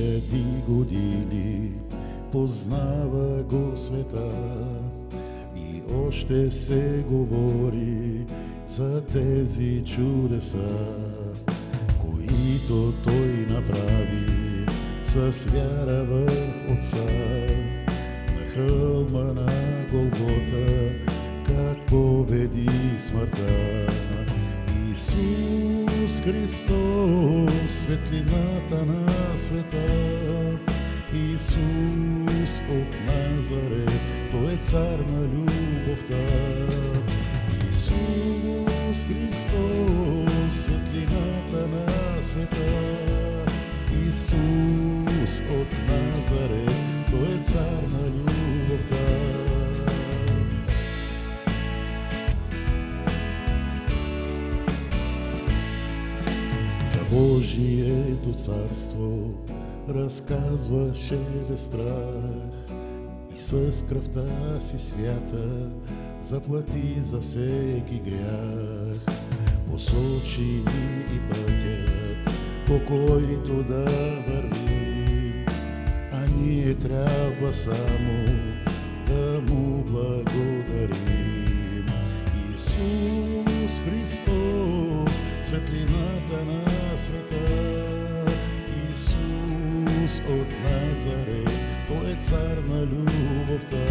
хиляди години познава го света и още се говори за тези чудеса, които той направи с вяра в Отца. На хълма на Голгота, как победи смъртта. Исус Христос, светлината на света. Исус от Назарет, Той е цар на любовта. Исус Христос, светлината на света. Исус от Назарет, Той е цар на любовта. За Божието царство разказваше без страх и с кръвта си свята заплати за всеки грях. Посочи ни и пътят, по който да вървим, а ние трябва само да му благодарим. Исус Христос, светлината на света. Исус от Назарет, Той е цар на любовта.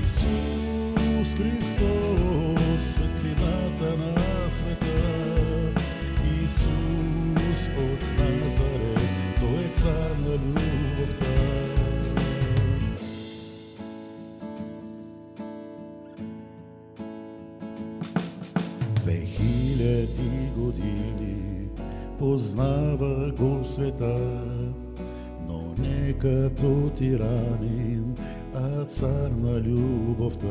Исус Христос, светлината на света. Исус от Назарет, Той е цар на любовта. Две хиляди години познава го света, но не като тиранин, а цар на любовта.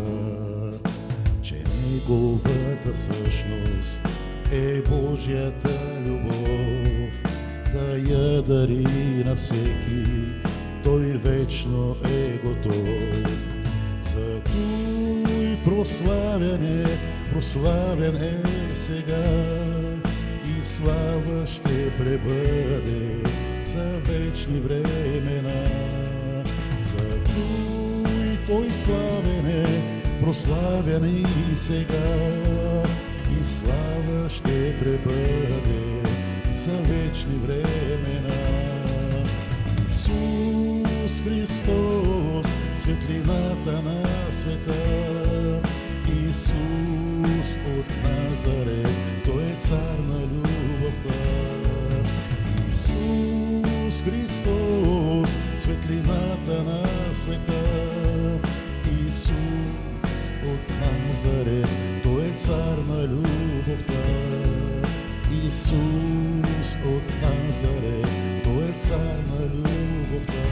Че неговата същност е Божията любов, да я дари на всеки, Той вечно е готов. За Той прославен е сега и в слава ще пребъде за вечни времена. За Той прославен е и сега и в слава ще пребъде за вечни времена. Исус Христос, светлината на света. Исус от Назарет, Той е цар на любовта. Исус Христос, светлината на света. Исус от Назарет, Той е цар на любовта. Исус от Назарет, Той е цар на любовта.